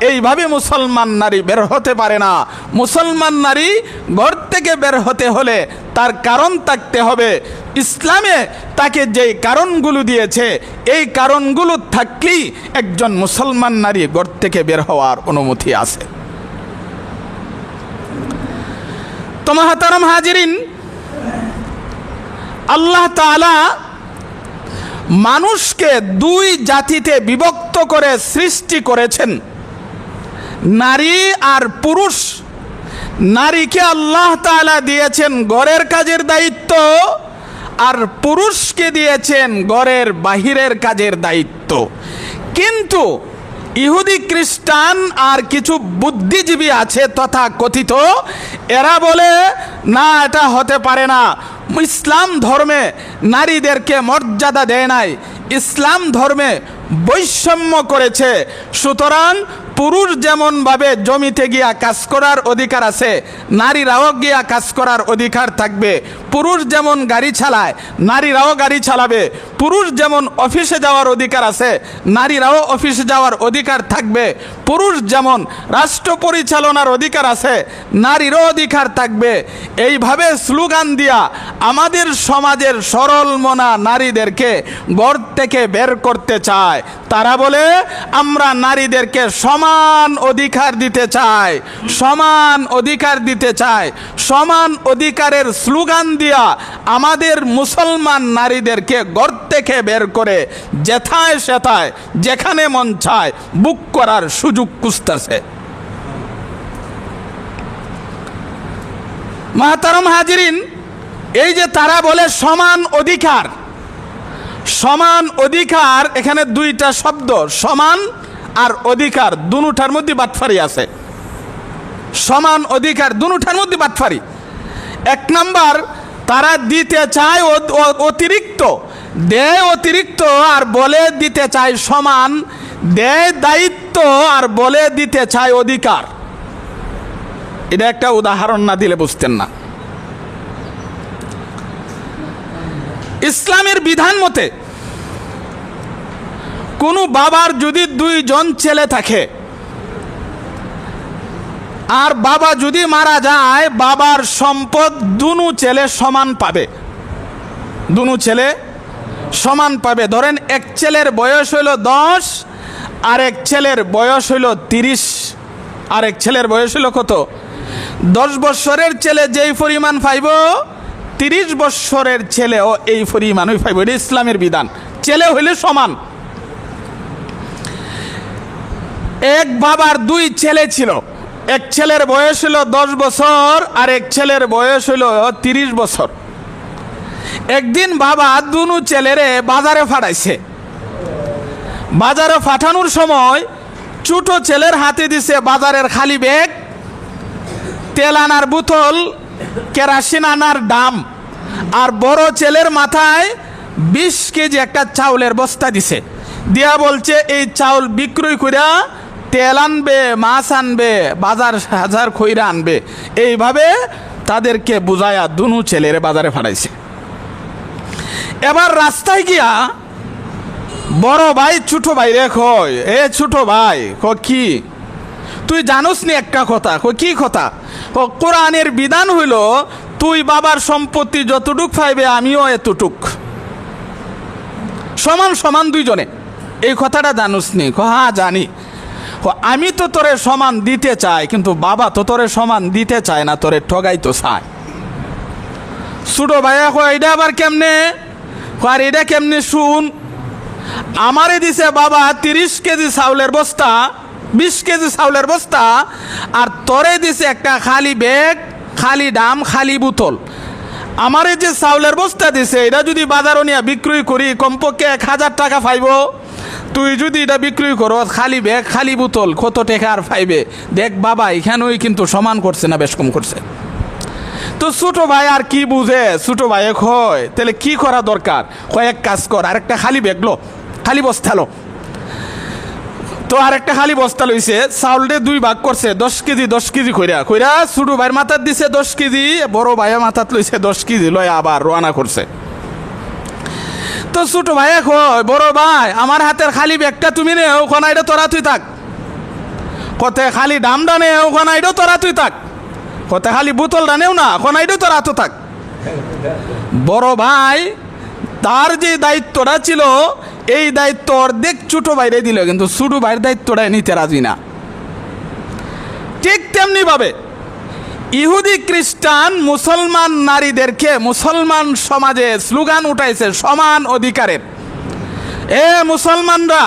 এইভাবে মুসলমান নারী বের হতে পারে না। মুসলমান নারী ঘর থেকে বের হতে হলে তার কারণ থাকতে হবে। ইসলামে তাকে যেই কারণগুলো দিয়েছে, এই কারণগুলো থাকলেই একজন মুসলমান নারী ঘর থেকে বের হওয়ার অনুমতি আছে। তো মুহতারাম হাজিরিন, আল্লাহ তাআলা মানুষকে 2 জাতিতে বিভক্ত করে সৃষ্টি করেছেন, নারী আর পুরুষ। নারীকে আল্লাহ তাআলা দিয়েছেন ঘরের কাজের দায়িত্ব, আর পুরুষকে দিয়েছেন ঘরের বাহিরের কাজের দায়িত্ব। কিন্তু ইহুদি খ্রিস্টান আর কিছু বুদ্ধিজীবী আছে তথা কথিত, এরা বলে না, এটা হতে পারে না। ইসলাম ধর্মে নারীদেরকে মর্যাদা দেয় নাই, ইসলাম ধর্মে বৈষম্য করেছে। সুতরাং পুরুষ যেমনভাবে জমিতে গিয়া কাজ করার অধিকার আছে, নারীরাও গিয়া কাজ করার অধিকার থাকবে। পুরুষ যেমন গাড়ি চালায়, নারীরাও গাড়ি চালাবে। পুরুষ যেমন অফিসে যাওয়ার অধিকার আছে, নারীরাও অফিসে যাওয়ার অধিকার থাকবে। পুরুষ যেমন রাষ্ট্র পরিচালনার অধিকার আছে, নারীরও অধিকার থাকবে। এইভাবে স্লোগান দিয়া আমাদের সমাজের সরল মনা নারীদেরকে ঘর থেকে বের করতে চায়। তারা বলে আমরা নারীদেরকে সমান অধিকার দিতে চাই, সমান অধিকার দিতে চাই। সমান অধিকারের স্লোগান দিয়া আমাদের মুসলমান নারীদেরকে ঘর থেকে বের করে যেথায় সেথায় যেখানে মন চায় বুক করার সুযোগ খুঁজতেছে। মাহতারম হাজিরিন, এই যে তারা বলে সমান অধিকার, সমান অধিকার, এখানে দুইটা শব্দ সমান আর অধিকার, দুটার মধ্যে বাটফারি আছে। সমান অধিকার দুটার মধ্যে বাটফারি। এক নাম্বার, তারা দিতে চায় অতিরিক্ত, দেয় অতিরিক্ত আর বলে দিতে চায় সমান, দেয় দায়িত্ব আর বলে দিতে চায় অধিকার। এটা একটা উদাহরণ না দিলে বুঝতেন না। ইসলামের বিধান মতে কোনো বাবার যদি 2 জন ছেলে থাকে আর বাবা যদি মারা যায়, বাবার সম্পদ দুনো ছেলে সমান পাবে, দুনো ছেলে সমান পাবে। ধরেন এক ছেলের বয়স হইল 10, আর এক ছেলের বয়স হইল 30, আর এক ছেলের বয়স হইল কত? 10 বছরের ছেলে যেই পরিমাণ পাইব, 30 বছরের ছেলেও এই পরিমাণই পাইব। এটা ইসলামের বিধান। ছেলে হইলে সমান। এক বাবার 2 ছেলে ছিল, এক ছেলের বয়স হইল 10 বছর আর এক ছেলের বয়স হইল 30 বছর। একদিন বাবা দুনো ছেলেরে বাজারে পাঠাইছে। বাজারে পাঠানোর সময় ছোট ছেলের হাতে দিছে বাজারের খালি ব্যাগ, তেল আনার বোতল, কেরাসিন আনার দাম, আর বড় ছেলের মাথায় 20 কেজি একটা চাউলের বস্তা দিছে। দিয়া বলছে এই চাউল বিক্রয় কইরা তেল আনবে, মাছ আনবে, বাজার হাজার খইরা আনবে। এইভাবে তাদেরকে বুঝায়া দুনো ছেলের বাজারে পাঠাইছে। এবার রাস্তায় গিয়া বড় ভাই ছোট ভাই রে কয়, এ ছোট ভাই, কি তুই জানোস নি একটা কথা? কি কথা? কোরআনের বিধান হইল তুই বাবার সম্পত্তি যতটুক পাইবে আমিও এতটুক, সমান সমান দুইজনে। এই কথাটা জানোস নি? হ্যাঁ জানি। আমি তো তোরে সমান দিতে চাই, কিন্তু বাবা তো তোরে সমান দিতে চায় না, তোরে ঠগাই তো চায়। ছোট ভাইয়া কয় এটা আবার কেমনে? আর এটা কেমনে শুন। আমারে দিছে বাবা 30 কেজি চাউলের বস্তা, 20 কেজি চাউলের বস্তা, আর তোরে দিছে একটা খালি ব্যাগ, খালি দাম, খালি বোতল। আমারে যে চাউলের বস্তা দিছে এটা যদি বাজারও নিয়ে বিক্রয় করি কমপক্ষে 1000 টাকা পাইব। তুই যদি এটা বিক্রয় করো খালি ব্যাগ খালি বোতল, কত টাকা আর পাইবে? দেখ বাবা এখানেই কিন্তু সমান করছে না, বেশ কম করছে। তো ছোট ভাই আর কি বুঝে, ছোট ভাই কয় তাহলে কি করা দরকার? কয়েক কাজ কর, আরেকটা খালি ব্যাগ লো, খালি বস্তা লো। তো আরেকটা খালি বস্তা লইছে, চাউলটা 2 ভাগ করছে, 10 কেজি 10 কেজি কইরা কইরা ছোট ভাইয়ের মাথাত দিছে 10 কেজি, বড় ভাইয়ের মাথাত লইছে 10 কেজি, লয় আবার রওনা করছে। তো ছোট ভাই কয় বড় ভাই আমার হাতের খালি ব্যাগটা তুমি নে, ওখানে এটা তোরা তুই থাক। কতে খালি দামটা নে, ওখানে এটা তোরা তুই থাক। কতে খালি বোতলটা নেও না, ওখানে এটা তোরা তো থাক। বড় ভাই তার যে দায়িত্বটা ছিল এই দায়িত্ব অর্ধেক ছোট ভাইরে দিল, কিন্তু ছোট ভাইয়ের দায়িত্বটা নিতে রাজি না। ঠিক তেমনি ভাবে ইহুদি খ্রিস্টান মুসলমান নারীদেরকে মুসলমান সমাজে স্লোগান উঠাইছে সমান অধিকারের। এ মুসলমানরা,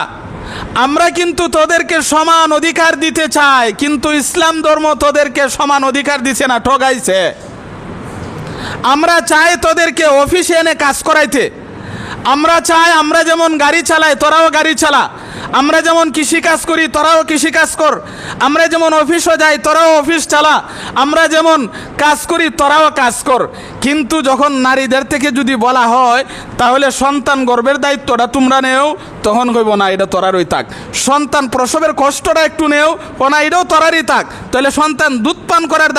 আমরা কিন্তু তোদেরকে সমান অধিকার দিতে চাই, কিন্তু ইসলাম ধর্ম তোদেরকে সমান অধিকার দিছে না, ঠগাইছে। আমরা চাই তোদেরকে অফিসে এনে কাজ করাইতে, আমরা চাই আমরা যেমন গাড়ি চালাই তোরাও গাড়ি চালা, আমরা যেমন কৃষিকাজ করি তোরাও কৃষিকাজ কর, আমরা যেমন অফিসও যাই তোরাও অফিস চালা, আমরা যেমন কাজ করি তোরাও কাজ কর। কিন্তু যখন নারীদের থেকে যদি বলা হয় তাহলে সন্তান গর্ভের দায়িত্বটা তোমরা নেও, তখন কইব না এটা তোরারই থাক। সন্তান প্রসবের কষ্টটা একটু নেও, কোনা এটাও তোরারই থাক। তাহলে সন্তান দুধ পান করার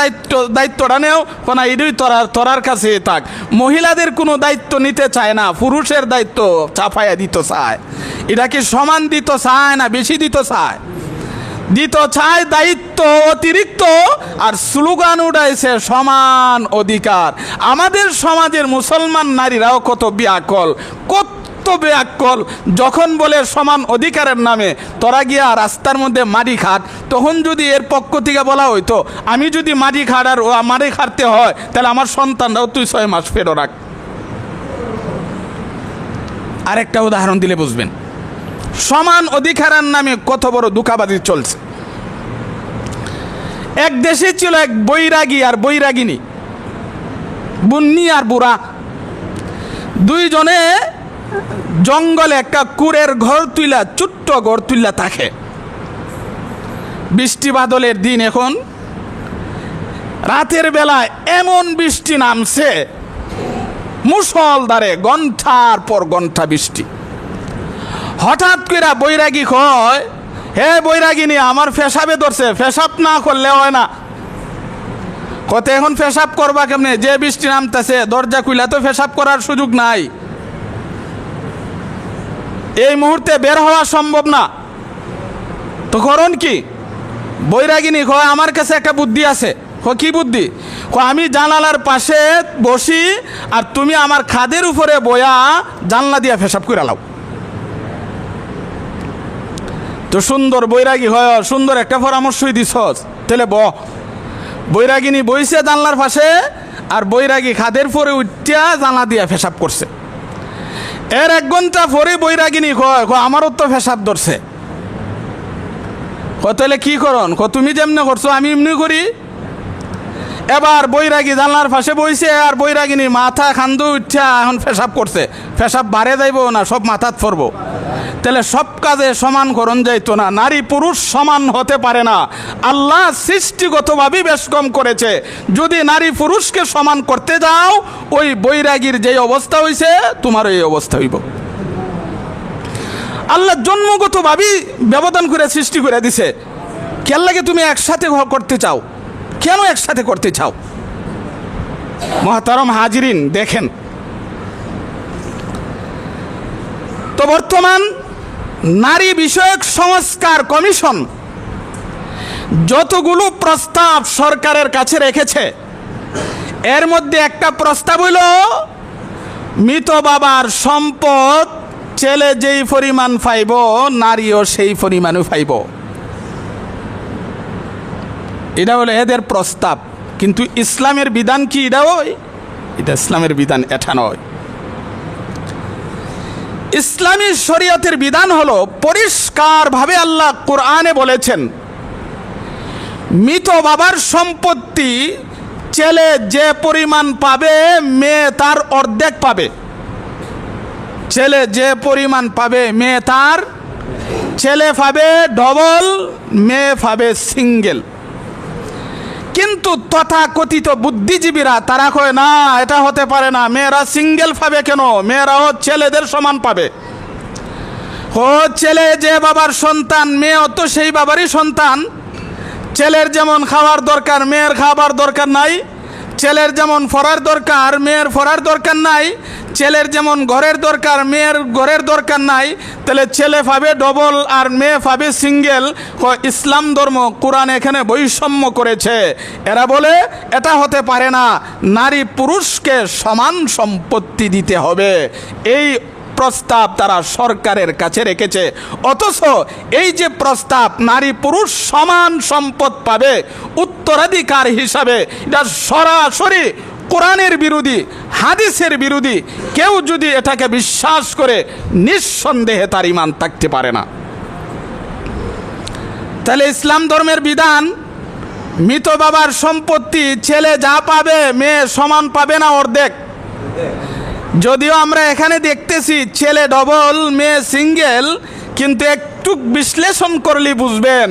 দায়িত্বটা নেও, কোনা এটাই তোরার কাছে থাক। মহিলাদের কোনো দায়িত্ব নিতে চায় না, পুরুষের দায়িত্ব চাপাইয়া দিতে চায়। এটা কি সমান দিতে চায় না বেশি দিতে চায়? দিতে চায় দায়িত্ব অতিরিক্ত, আর স্লোগান উঠাইছে সমান অধিকার। আমাদের সমাজের মুসলমান নারীরাও কত বিয়াকল, কত বিয়াকল। যখন বলে সমান অধিকারের নামে তোরা গিয়া রাস্তার মধ্যে মাটি খাট, তখন যদি এর পক্ষ থেকে বলা হইতো আমি যদি মাটি খাট আর মাটি খাটতে হয় তাহলে আমার সন্তানরাও তুই 6 মাস ফেরো রাখ। আরেকটা উদাহরণ দিলে বুঝবেন সমান অধিকারের নামে কত বড় ধোঁকাবাজি চলছে। এক দেশে ছিল এক বৈরাগী আর বৈরাগিনী, বুন্নি আর বুড়া, দুইজনে জঙ্গলে একটা কুড়ের ঘর তুইলা, ছোট্ট ঘর তুইলা থাকে। বৃষ্টি বাদলের দিন, এখন রাতের বেলায় এমন বৃষ্টি নামছে মুষলধারে, ঘন্টার পর ঘন্টা বৃষ্টি। হঠাৎ করে বৈরাগী কয়, হে বৈরাগিনী আমার পেশাবে ধরছে, পেশাব না করলে হয় না। কত এখন পেশাব করবা কেমনে? যে বৃষ্টি নামতেছে, দরজা খুইলা তো পেশাব করার সুযোগ নাই, এই মুহূর্তে বের হওয়া সম্ভব না। তো করণ কি? বৈরাগিনী কয় আমার কাছে একটা বুদ্ধি আছে। কি বুদ্ধি? আমি জানালার পাশে বসি আর তুমি আমার খাদের উপরে বয়া জানলা দিয়া পেশাব করে লাও। তো সুন্দর বৈরাগী হয়, সুন্দর একটা পরামর্শই দিছস, তাহলে বৈরাগিনী বইছে জানলার পাশে, আর বৈরাগী খাদের পরে উঠিয়া জানলা দিয়া পেশাব করছে। এর 1 ঘন্টা পরে বৈরাগিনী কয় আমারও তো পেশাব ধরছে। তাহলে কি করন? তুমি যেমনি করছো আমি এমনি করি। এবার বৈরাগী জানলার পাশে বইছে আর বৈরাগিনী মাথা খান্দু উঠা এখন পেশাব করছে। পেশাব বাড়ে যাইব না, সব মাথাত পড়বো। তাহলে সব কাজে সমান করণ যাইতো না, নারী পুরুষ সমান হতে পারে না। আল্লাহ সৃষ্টিগতভাবে বেশ কম করেছে। যদি নারী পুরুষকে সমান করতে যাও, ওই বৈরাগীর যে অবস্থা হইছে তোমারও এই অবস্থা হইব। আল্লাহ জন্মগতভাবেই ব্যবধান করে সৃষ্টি করে দিছে। কেন লাগে তুমি একসাথে করতে চাও? কেন একসাথে করতে চাও? মহতারম হাজিরিন, দেখেন তো বর্তমান নারী বিষয়ক সংস্কার কমিশন যতগুলো প্রস্তাব সরকারের কাছে রেখেছে, এর মধ্যে একটা প্রস্তাব হইল মৃত বাবার সম্পদ ছেলে যেই পরিমাণ পাইব নারীও সেই পরিমাণও পাইব। এটা হলো এদের প্রস্তাব। কিন্তু ইসলামের বিধান কি? এটা ইসলামের বিধান এটা নয়। ইসলামী শরীয়তের বিধান হলো পরিষ্কারভাবে আল্লাহ কোরআনে বলেছেন মৃত বাবার সম্পত্তি ছেলে যে পরিমাণ পাবে মেয়ে তার অর্ধেক পাবে। ছেলে যে পরিমাণ পাবে মেয়ে তার, ছেলে পাবে ডবল, মেয়ে পাবে সিঙ্গেল। কিন্তু তথাকথিত বুদ্ধিজীবীরা তারা কয় না, এটা হতে পারে না, মেয়েরা সিঙ্গেল পাবে কেন? মেয়েরাও ছেলেদের সমান পাবে। ছেলে যে বাবার সন্তান, মেয়েও তো সেই বাবারই সন্তান। ছেলের যেমন খাওয়ার দরকার মেয়ের খাবার দরকার নাই, ছেলের যেমন পড়ার দরকার মেয়ের পড়ার দরকার নাই, ছেলের যেমন ঘরের দরকার মেয়ের ঘরের দরকার নাই। তাহলে ছেলে পাবে ডবল আর মেয়ে পাবে সিঙ্গেল। ইসলাম ধর্ম কোরআন এখানে বৈষম্য করেছে। এরা বলে এটা হতে পারে না, নারী পুরুষকে সমান সম্পত্তি দিতে হবে। এই প্রস্তাব তারা সরকারের কাছে রেখেছে। অথচ এই যে প্রস্তাব নারী পুরুষ সমান সম্পদ পাবে উত্তরাধিকার হিসাবে, এটা সরাসরি কোরআনের বিরোধী, হাদিসের বিরোধী। কেউ যদি এটাকে বিশ্বাস করে নিঃসন্দেহে তার ঈমান থাকতে পারে না। তাহলে ইসলাম ধর্মের বিধান মৃত বাবার সম্পত্তি ছেলে যা পাবে মেয়ে সমান পাবে না, অর্ধেক। যদিও আমরা এখানে দেখতেছি ছেলে ডবল মেয়ে সিঙ্গেল, কিন্তু একটু বিশ্লেষণ করলে বুঝবেন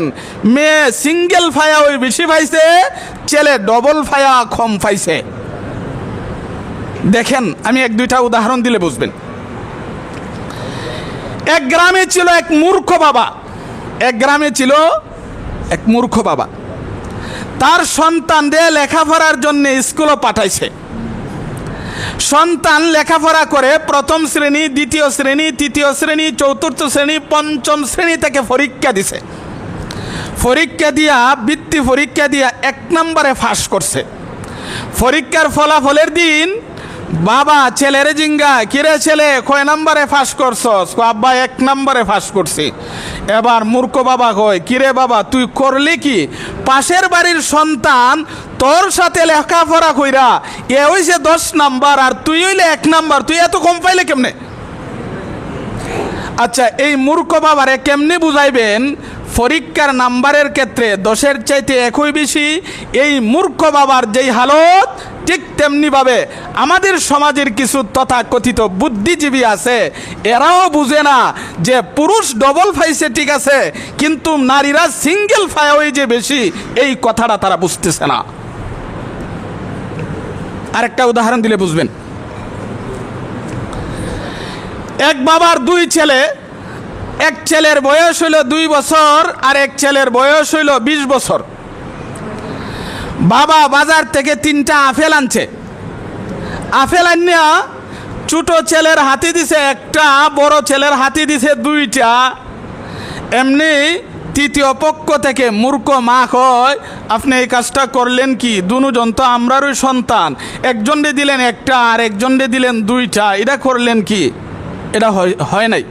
মেয়ে সিঙ্গেল ফায়া ওই বেশি পাইছে, ছেলে ডবল ফায়া কম পাইছে। দেখেন আমি এক দুইটা উদাহরণ দিলে বুঝবেন। এক গ্রামে ছিল এক মূর্খ বাবা, এক গ্রামে ছিল এক মূর্খ বাবা, তার সন্তানদের লেখাপড়ার জন্য স্কুলে পাঠাইছে। সন্তান লেখাপড়া করে প্রথম শ্রেণী, দ্বিতীয় শ্রেণী, তৃতীয় শ্রেণী, চতুর্থ শ্রেণী, পঞ্চম শ্রেণী থেকে পরীক্ষা দিছে। পরীক্ষা দিয়া বৃত্তি পরীক্ষা দিয়া 1 নম্বরে পাস করছে। পরীক্ষার ফলাফলের দিন বাবা ছেলের জিঙ্গা, কিরে ছেলে কয় নম্বরে পাস করছস? আব্বা 1 নম্বরে পাস করছি। এবার মূর্খ বাবা কয়, কিরে বাবা তুই করলি কি? পাশের বাড়ির সন্তান তোর সাথে লেখাপড়া কইরা এ হইছে 10 নাম্বার আর তুই হইলে 1 নাম্বার, তুই এত কম পাইলে কেমনে? আচ্ছা এই মূর্খ বাবারে কেমনে বুঝাইবেন পরীক্ষার নাম্বারের ক্ষেত্রে 10-এর চাইতে 1 বেশি? এই মূর্খ বাবার যেই হালত ঠিক তেমনিভাবে আমাদের সমাজের কিছু তথাকথিত বুদ্ধিজীবী আছে, এরাও বুঝে না যে পুরুষ ডবল পাইছে ঠিক আছে, কিন্তু নারীরা সিঙ্গেল পায় ওই যে বেশি, এই কথাটা তারা বুঝতেছে না। আরেকটা উদাহরণ দিলে বুঝবেন। এক বাবার 2 ছেলে, এক ছেলের বয়স হইল 2 বছর আর এক ছেলের বয়স হইল 20 বছর। বাবা বাজার থেকে 3টা আপেল আনছে। আপেল আনিয়া ছোট ছেলের হাতে দিছে 1টা, বড় ছেলের হাতে দিছে 2টা। এমনি তৃতীয় পক্ষ থেকে মূর্খ মা কয়, আপনি এই কাজটা করলেন কি? দুজন তো আমরারই সন্তান, একজনরে দিলেন 1টা আর একজনরে দিলেন 2টা, এটা করলেন কি? এটা হয় নাই।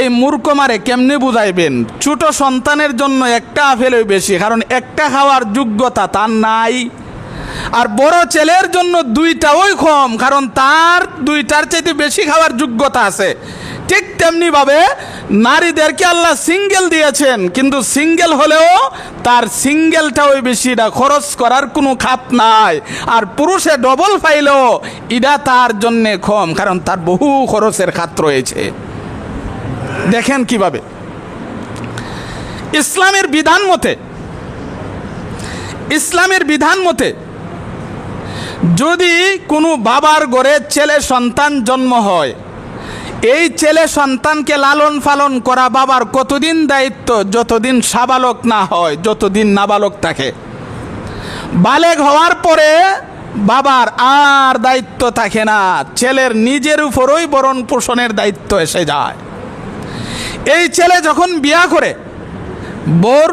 এই মূর্খ মারে কেমনে বুঝাইবেন ছোট সন্তানের জন্য 1টা আপেলই বেশি, কারণ 1টা খাওয়ার যোগ্যতা তার নাই। আর বড় ছেলের জন্য 2টাই কম, কারণ তার 2টার চাইতে বেশি খাওয়ার যোগ্যতা আছে। ঠিক তেমনিভাবে নারীদেরকে আল্লাহ সিঙ্গেল দিয়েছেন, কিন্তু সিঙ্গেল হলেও তার সিঙ্গেলটাও বেশি, এটা খরচ করার কোনো খাত নাই। আর পুরুষে ডবল পাইলেও এটা তার জন্যে কম, কারণ তার বহু খরচের খাত রয়েছে। দেখেন কিভাবে ইসলামের বিধান মতে যদি কোনো বাবার ঘরে ছেলে সন্তান জন্ম হয়, এই ছেলে সন্তানকে লালন পালন করা বাবার কতদিন দায়িত্ব? যতদিন সাবালক না হয়, যতদিন নাবালক থাকে। বালেগ হওয়ার পরে বাবার আর দায়িত্ব থাকে না, ছেলের নিজের উপরই ভরণ পোষণের দায়িত্ব এসে যায়। এই ছেলে যখন বিয়া করে, বোর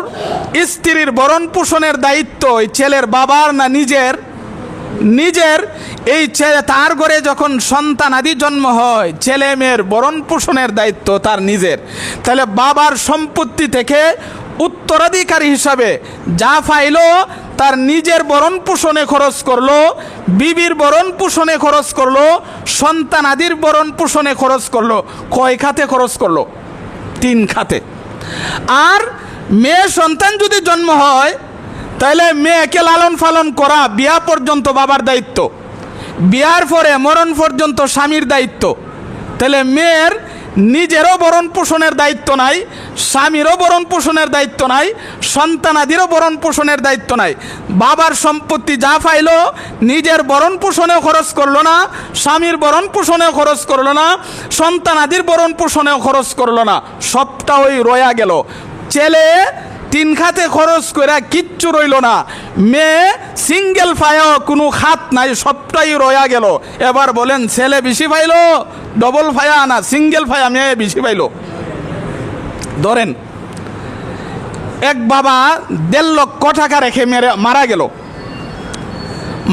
স্ত্রীর ভরণ পোষণের দায়িত্ব ওই ছেলের বাবার না নিজের। এই ছেলে তার ঘরে যখন সন্তান আদি জন্ম হয়, ছেলে মেয়ের ভরণ পোষণের দায়িত্ব তার নিজের। তাহলে বাবার সম্পত্তি থেকে উত্তরাধিকারী হিসাবে যা পাইলো তার নিজের ভরণ পোষণে খরচ করলো, বিবির ভরণ পোষণে খরচ করলো, সন্তান আদির ভরণ পোষণে খরচ করলো। কয় খাতে খরচ করলো? 3 খাতে। আর মেয়ে সন্তান যদি জন্ম হয়, তাহলে মেয়েকে লালন পালন করা বিয়া পর্যন্ত বাবার দায়িত্ব, বিয়ার পরে মরণ পর্যন্ত স্বামীর দায়িত্ব। তাহলে মেয়ের নিজেরও ভরণ পোষণের দায়িত্ব নাই, স্বামীরও ভরণ পোষণের দায়িত্ব নাই, সন্তানাদিরও ভরণ পোষণের দায়িত্ব নাই। বাবার সম্পত্তি যা পাইলো নিজের ভরণ পোষণেও খরচ করলো না, স্বামীর ভরণ পোষণেও খরচ করলো না, সন্তানাদির ভরণ পোষণেও খরচ করলো না, সবটা ওই রয়া গেল। ছেলে 3 খাতে খরচ করে কিচ্ছু রইল না, মেয়ে সিঙ্গেল ফায়াও কোনো খাত নাই, সবটাই রয়া গেল। এবার বলেন ছেলে বেশি পাইলো ডবল ফায়া না সিঙ্গেল ফায়া মেয়ে বেশি পাইলো? ধরেন এক বাবা 1.5 লক্ষ টাকা রেখে মারা গেল।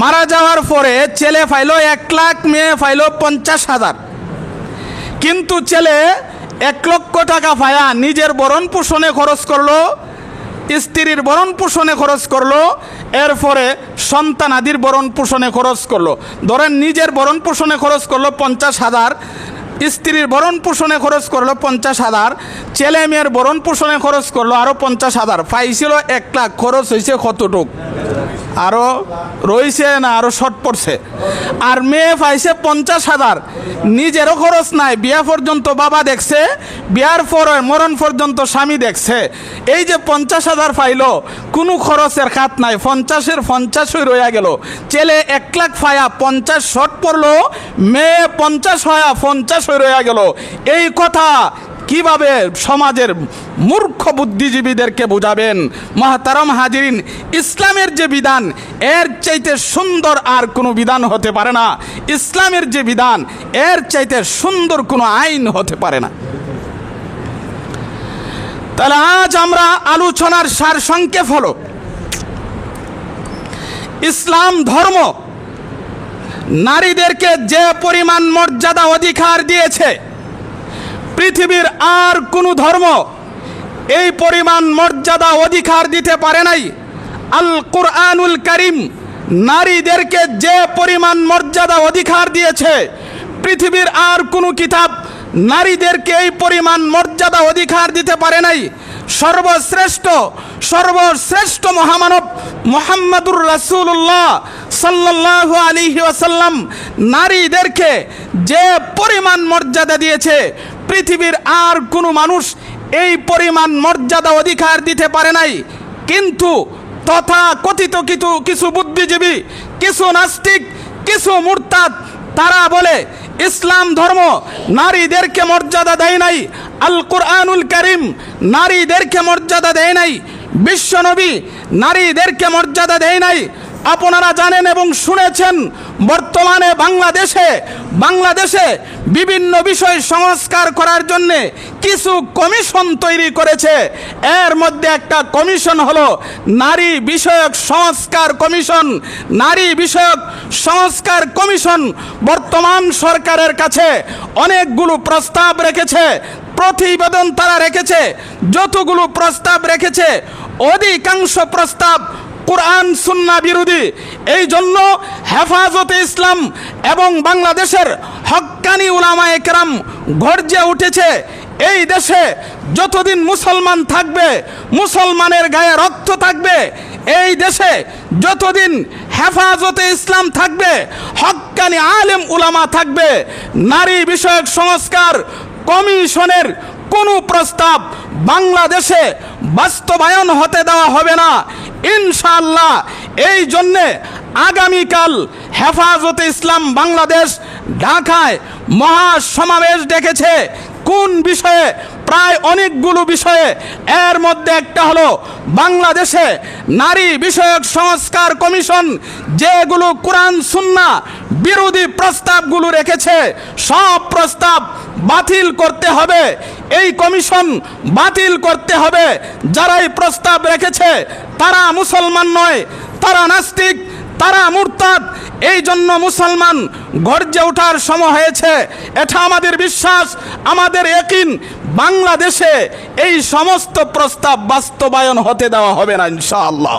মারা যাওয়ার পরে ছেলে পাইলো 1 লাখ, মেয়ে পাইলো 50,000। কিন্তু ছেলে 1 লক্ষ টাকা পায়া নিজের ভরণ পোষণে খরচ করলো, স্ত্রীর ভরণ পোষণে খরচ করলো, এরপরে সন্তান আদির ভরণ পোষণে খরচ করলো। ধরেন নিজের ভরণ পোষণে খরচ করলো 50,000, স্ত্রীর ভরণ পোষণে খরচ করলো 50,000, ছেলে মেয়ের ভরণ পোষণে খরচ করলো আরও 50,000, পাইছিল 1 লাখ, খরচ হয়েছে কতটুক? আরও রয়েছে না আরও শর্ট পড়ছে? আর মেয়ে পাইছে 50,000, নিজেরও খরচ নাই, বিয়া পর্যন্ত বাবা দেখছে, বিয়ার পর মরণ পর্যন্ত স্বামী দেখছে। এই যে 50,000 পাইল, কোনো খরচের খাত নাই, 50-এর 50 রয়ে গেল। ছেলে 1 লাখ পায়া 50 শর্ট পড়লো, মেয়ে 50 হয়া 50 রয়ে গেল। এই কথা কিভাবে সমাজের মূর্খ বুদ্ধিজীবীদেরকে বুঝাবেন? মহতারাম হাজিরিন, ইসলামের যে বিধান, এর চাইতে সুন্দর আর কোনো বিধান হতে পারে না। ইসলামের যে বিধান, এর চাইতে সুন্দর কোনো আইন হতে পারে না। তাহলে আজ আমরা আলোচনার সারসংক্ষেপ হলো, ইসলাম ধর্ম নারীদেরকে যে পরিমাণ মর্যাদা অধিকার দিয়েছে, পৃথিবীর আর কোনো ধর্ম এই পরিমাণ মর্যাদা অধিকার দিতে পারে নাই। আল কুরআনুল কারীম নারীদেরকে যে পরিমাণ মর্যাদা অধিকার দিয়েছে, পৃথিবীর আর কোনো কিতাব নারীদেরকে এই পরিমাণ মর্যাদা অধিকার দিতে পারে নাই। সর্বশ্রেষ্ঠ মহামানব মুহাম্মাদুর রাসূলুল্লাহ সাল্লাল্লাহু আলাইহি ওয়াসাল্লাম নারীদেরকে যে পরিমাণ মর্যাদা দিয়েছে, পৃথিবীর আর কোনো মানুষ এই পরিমাণ মর্যাদা অধিকার দিতে পারে নাই। কিন্তু তথা কথিত কিছু বুদ্ধিজীবী, কিছু নাস্তিক, কিছু মুরতাদ, তারা বলে ইসলাম ধর্ম নারীদেরকে মর্যাদা দেয় নাই, আল কুরআনুল কারীম নারীদেরকে মর্যাদা দেয় নাই, বিশ্বনবী নারীদেরকে মর্যাদা দেয় নাই। আপনারা জানেন এবং শুনেছেন, বর্তমানে বাংলাদেশে বিভিন্ন বিষয় সংস্কার করার জন্যে কিছু কমিশন তৈরি করেছে। এর মধ্যে একটা কমিশন হলো নারী বিষয়ক সংস্কার কমিশন। নারী বিষয়ক সংস্কার কমিশন বর্তমান সরকারের কাছে অনেকগুলো প্রস্তাব রেখেছে, প্রতিবেদন তারা রেখেছে। যতগুলো প্রস্তাব রেখেছে, অধিকাংশ প্রস্তাব কুরআন সুন্নাহ বিরোধী। এই জন্য হেফাজতে ইসলাম এবং বাংলাদেশের হক্কানি উলামায়ে কেরাম গর্জে উঠেছে, এই দেশে যতদিন মুসলমান থাকবে, মুসলমানের গায়ে রক্ত থাকবে, এই দেশে যতদিন হেফাজতে ইসলাম থাকবে, হক্কানি আলেম উলামা থাকবে, নারী বিষয়ক সংস্কার কমিশনের কোনো প্রস্তাব বাংলাদেশে বাস্তবায়ন হতে দেওয়া হবে না ইনশাআল্লাহ। এই জন্যে আগামীকাল হেফাজতে ইসলাম বাংলাদেশ ঢাকায় মহাসমাবেশ ডেকেছে। কোন বিষয়ে? প্রায় অনেকগুলো বিষয়ে। এর মধ্যে একটা হলো বাংলাদেশে নারী বিষয়ক সংস্কার কমিশন যেগুলো কোরআন সুন্নাহ বিরোধী প্রস্তাবগুলো রেখেছে, সব প্রস্তাব বাতিল করতে হবে। এই কমিশন বাতিল করতে হবে। যারা এই প্রস্তাব রেখেছে তারা মুসলমান নয়, তারা নাস্তিক, তারা মুরতাদ। এই জন্য মুসলমান গর্জে ওঠার সময় হয়েছে। এটা আমাদের বিশ্বাস, আমাদের ইয়াকিন, বাংলাদেশে এই সমস্ত প্রস্তাব বাস্তবায়ন হতে দেওয়া হবে না ইনশাআল্লাহ।